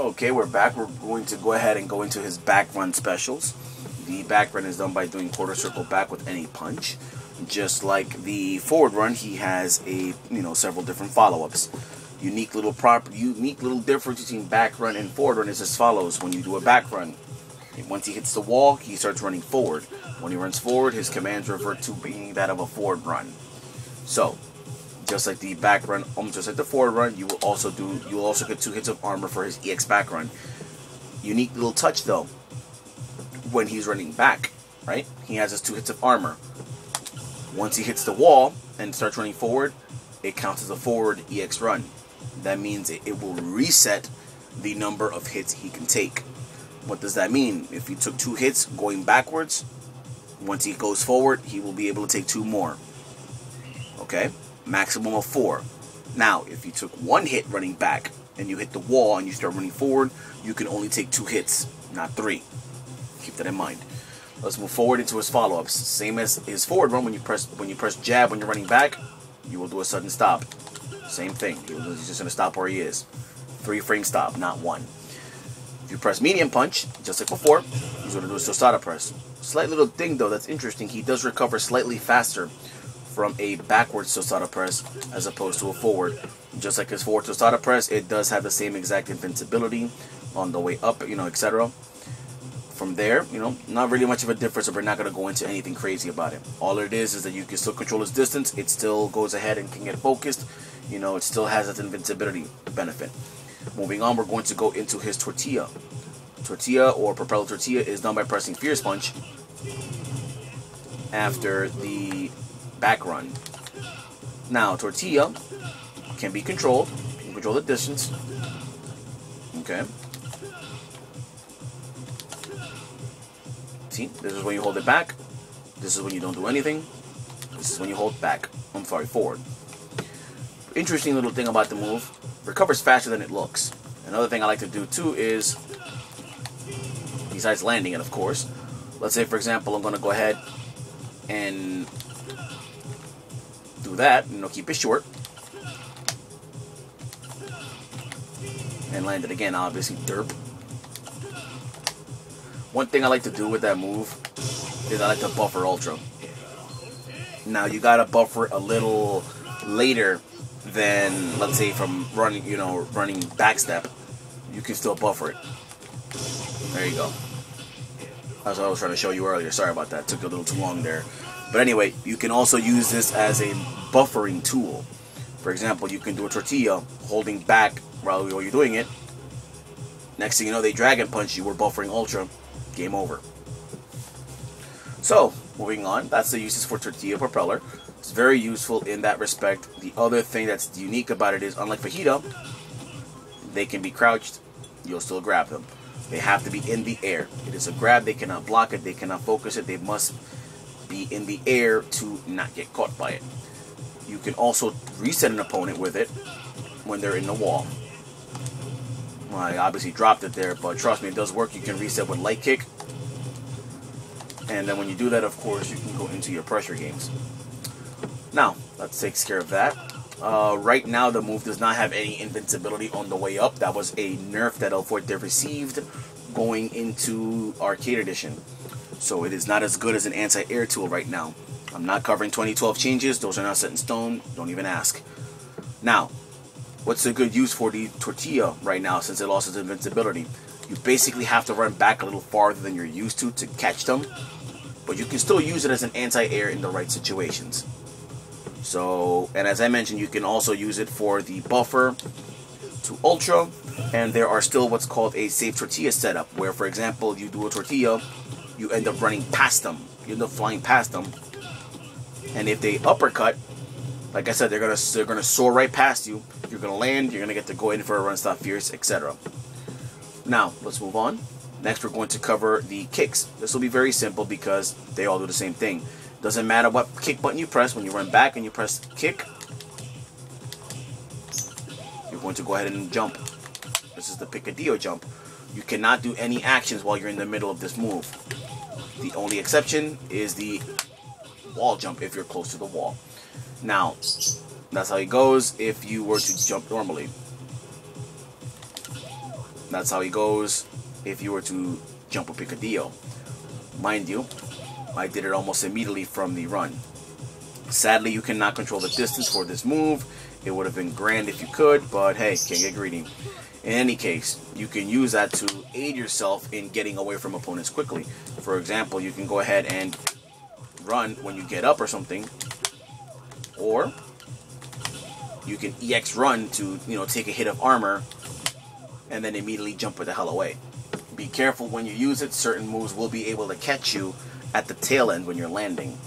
Okay, we're back. We're going to go ahead and go into his back run specials. The back run is done by doing quarter circle back with any punch. Just like the forward run, he has several different follow-ups. Unique little difference between back run and forward run is as follows. When you do a back run, once he hits the wall, he starts running forward. When he runs forward, his commands revert to being that of a forward run. So, just like the back run, just like the forward run, you will also get 2 hits of armor for his EX back run. Unique little touch though. When he's running back, right? He has his 2 hits of armor. Once he hits the wall and starts running forward, it counts as a forward EX run. That means it will reset the number of hits he can take. What does that mean? If he took 2 hits going backwards, once he goes forward, he will be able to take 2 more. Okay? Maximum of 4. Now, if you took 1 hit running back and you hit the wall and you start running forward, you can only take 2 hits, not 3. Keep that in mind. Let's move forward into his follow-ups. Same as his forward run. When you press jab when you're running back, you will do a sudden stop. Same thing. He's just going to stop where he is. 3-frame stop, not 1. If you press medium punch, just like before, he's going to do a tostada press. Slight little thing though that's interesting. He does recover slightly faster from a backwards tostada press as opposed to a forward. Just like his forward tostada press, it does have the same exact invincibility on the way up, etc. From there, not really much of a difference, so we're not going to go into anything crazy about it. All it is that you can still control his distance. It still goes ahead and can get focused. It still has that invincibility benefit. Moving on, we're going to go into his tortilla. Tortilla or propeller tortilla is done by pressing fierce punch after the back run. Now, tortilla can be controlled. You can control the distance. Okay. See, this is when you hold it back. This is when you don't do anything. This is when you hold back. Forward. Interesting little thing about the move. Recovers faster than it looks. Another thing I like to do too is, besides landing it of course, let's say for example I'm going to go ahead and do that, keep it short. And land it again, obviously, derp. One thing I like to do with that move is I like to buffer ultra. Now you gotta buffer it a little later than, let's say, from running, running backstep. You can still buffer it. There you go. That's what I was trying to show you earlier. Sorry about that. Took a little too long there. But anyway, you can also use this as a buffering tool. For example, you can do a tortilla holding back while you're doing it. Next thing you know, they dragon punch you. We're buffering ultra. Game over. So, moving on. That's the uses for tortilla propeller. It's very useful in that respect. The other thing that's unique about it is, unlike fajita, they can be crouched. You'll still grab them. They have to be in the air. It is a grab. They cannot block it. They cannot focus it. They must be in the air to not get caught by it. You can also reset an opponent with it when they're in the wall. Well, I obviously dropped it there, but trust me, it does work. You can reset with light kick. And then when you do that, of course, you can go into your pressure games. Now, that takes care of that. Right now, the move does not have any invincibility on the way up. That was a nerf that El Fuerte received going into Arcade Edition. So it is not as good as an anti-air tool right now. I'm not covering 2012 changes. Those are not set in stone. Don't even ask. Now, what's a good use for the tortilla right now since it lost its invincibility? You basically have to run back a little farther than you're used to catch them. But you can still use it as an anti-air in the right situations. So, and as I mentioned, you can also use it for the buffer to ultra. And there are still what's called a safe tortilla setup, where, for example, you do a tortilla, you end up running past them. You end up flying past them. And if they uppercut, like I said, they're gonna soar right past you. You're gonna land. You're gonna get to go in for a run, stop, fierce, etc. Now let's move on. Next, we're going to cover the kicks. This will be very simple because they all do the same thing. Doesn't matter what kick button you press. When you run back and you press kick, you're going to go ahead and jump. This is the picadillo jump. You cannot do any actions while you're in the middle of this move. The only exception is the wall jump if you're close to the wall. Now, that's how it goes if you were to jump normally. That's how he goes if you were to jump a picadillo. Mind you, I did it almost immediately from the run. Sadly, you cannot control the distance for this move. It would have been grand if you could, but hey, can't get greedy. In any case, you can use that to aid yourself in getting away from opponents quickly. For example, you can go ahead and run when you get up or something, or you can EX run to, take a hit of armor and then immediately jump the hell away. Be careful when you use it. Certain moves will be able to catch you at the tail end when you're landing.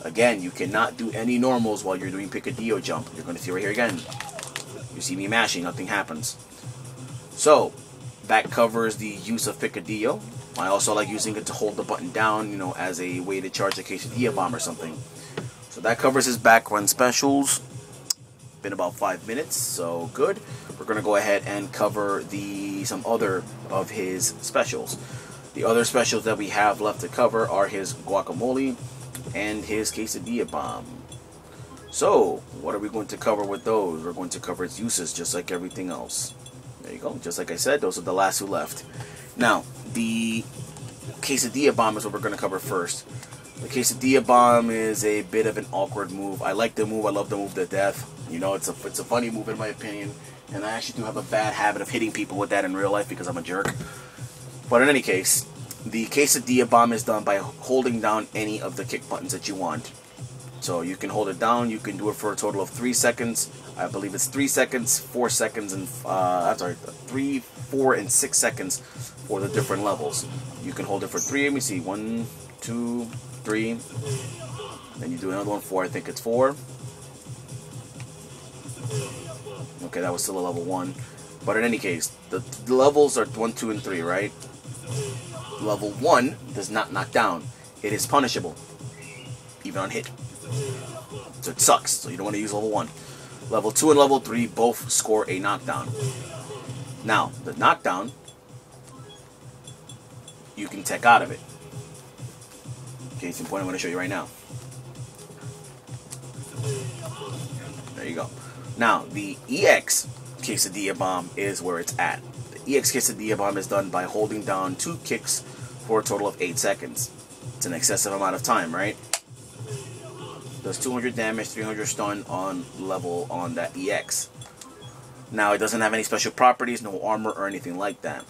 Again, you cannot do any normals while you're doing picadillo jump. You're going to see right here again. You see me mashing, nothing happens. So, that covers the use of picadillo. I also like using it to hold the button down, as a way to charge a quesadilla bomb or something. So that covers his back run specials. Been about 5 minutes, so good. We're going to go ahead and cover some other of his specials. The other specials that we have left to cover are his guacamole and his quesadilla bomb. So, what are we going to cover with those? We're going to cover its uses just like everything else. There you go. Just like I said, those are the last two left. Now, the quesadilla bomb is what we're going to cover first. The quesadilla bomb is a bit of an awkward move. I like the move. I love the move to death. It's a funny move in my opinion. And I actually do have a bad habit of hitting people with that in real life because I'm a jerk. But in any case, the quesadilla bomb is done by holding down any of the kick buttons that you want. So you can hold it down. You can do it for a total of 3 seconds. I believe it's 3 seconds, 4 seconds, and 3, 4, and 6 seconds for the different levels. You can hold it for 3. Let me see, 1, 2, 3. Then you do another one for, I think it's 4. Okay, that was still a level 1. But in any case, the levels are 1, 2, and 3, right? Level 1 does not knock down. It is punishable, even on hit. So it sucks, so you don't want to use level 1. Level 2 and level 3 both score a knockdown. Now, the knockdown, you can tech out of it. Case in point, I'm going to show you right now. There you go. Now, the EX quesadilla bomb is where it's at. The EX quesadilla bomb is done by holding down 2 kicks for a total of 8 seconds. It's an excessive amount of time, right? Does 200 damage, 300 stun on that EX. Now, it doesn't have any special properties, no armor or anything like that.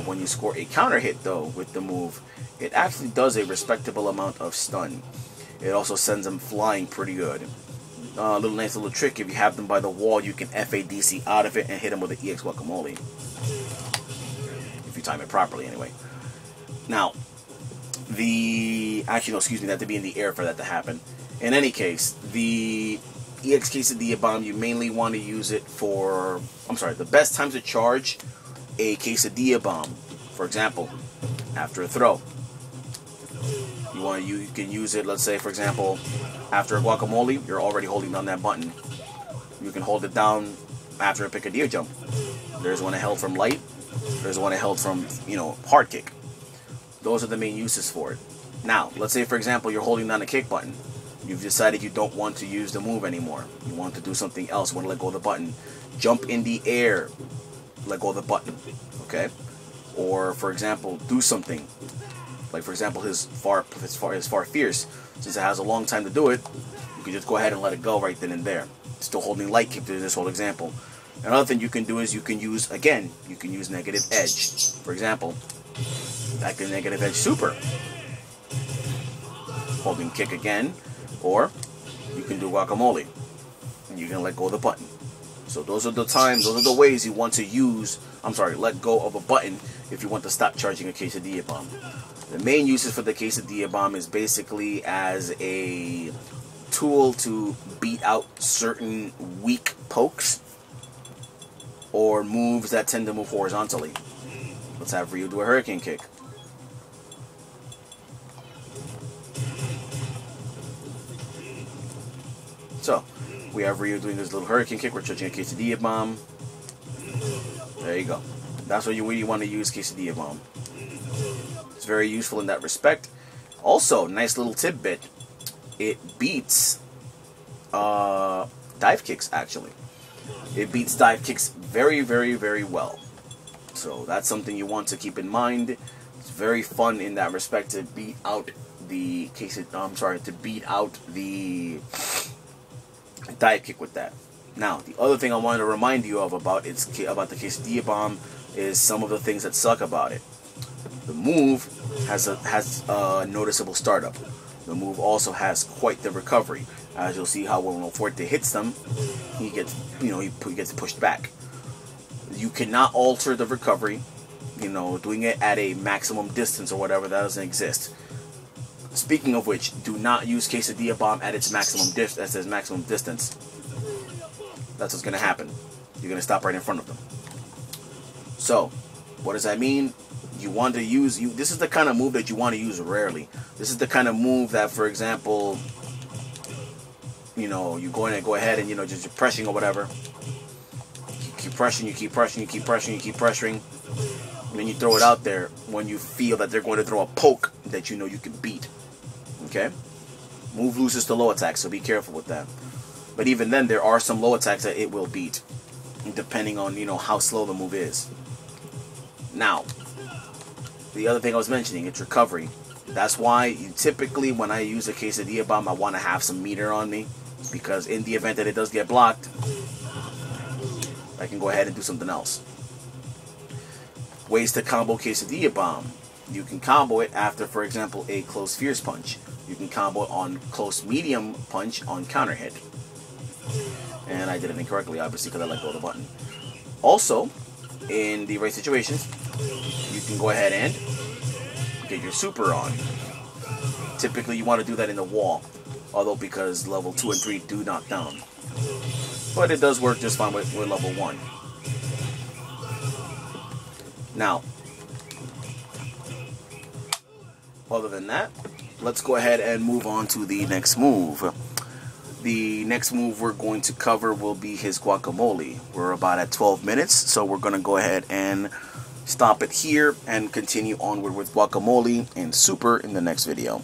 When you score a counter hit, though, with the move, it actually does a respectable amount of stun. It also sends them flying pretty good. Nice little trick, if you have them by the wall, you can FADC out of it and hit them with the EX guacamole. If you time it properly, anyway. Now, actually, no, excuse me, that had to be in the air for that to happen. In any case, the EX quesadilla bomb, you mainly want to use it for, the best times to charge a quesadilla bomb, for example, after a throw. You can use it, let's say, for example, after a guacamole, you're already holding down that button. You can hold it down after a picadillo jump. There's one I held from light. There's one I held from, hard kick. Those are the main uses for it. Now, let's say, for example, you're holding down the kick button. You've decided you don't want to use the move anymore. You want to do something else. You want to let go of the button. Jump in the air. Let go of the button. Okay? Or, for example, do something. Like, for example, his far fierce. Since it has a long time to do it, you can just go ahead and let it go right then and there. Still holding light kick through this whole example. Another thing you can do is you can use negative edge. For example, back to negative edge super. Holding kick again. Or you can do guacamole. And you can let go of the button. So those are the ways you want to let go of a button if you want to stop charging a quesadilla bomb. The main uses for the quesadilla bomb is basically as a tool to beat out certain weak pokes or moves that tend to move horizontally. Let's have Ryu do a hurricane kick. So, we have Ryu doing this little hurricane kick. We're charging a quesadilla bomb. There you go. That's what you really want to use quesadilla bomb. It's very useful in that respect. Also, nice little tidbit. It beats dive kicks, actually. It beats dive kicks very, very, very well. So that's something you want to keep in mind. It's very fun in that respect to beat out the dive kick with that. Now, the other thing I wanted to remind you of about the quesadilla bomb is some of the things that suck about it. The move has a noticeable startup. The move also has quite the recovery. As you'll see how when El Fuerte hits them, he gets pushed back. You cannot alter the recovery, doing it at a maximum distance or whatever. That doesn't exist. Speaking of which, do not use quesadilla bomb at its maximum distance. That's what's gonna happen. You're gonna stop right in front of them. So, what does that mean? You want to use this is the kind of move that you want to use rarely. This is the kind of move that, for example, you go ahead and just you're pressing or whatever. You keep pressuring, and then you throw it out there when you feel that they're going to throw a poke that you can beat. Okay? Move loses to low attacks, so be careful with that. But even then, there are some low attacks that it will beat, depending on how slow the move is. Now, the other thing I was mentioning, it's recovery. That's why typically when I use a quesadilla bomb, I want to have some meter on me, because in the event that it does get blocked, I can go ahead and do something else. Ways to combo quesadilla bomb. You can combo it after, for example, a close fierce punch. You can combo it on close medium punch on counter hit. And I did it incorrectly, obviously, because I let go of the button. Also, in the right situations, you can go ahead and get your super on. Typically, you want to do that in the wall, although because level 2 and 3 do knock down. But it does work just fine with level 1. Now, other than that, let's go ahead and move on to the next move. The next move we're going to cover will be his guacamole. We're about at 12 minutes, so we're going to go ahead and stop it here and continue onward with guacamole and super in the next video.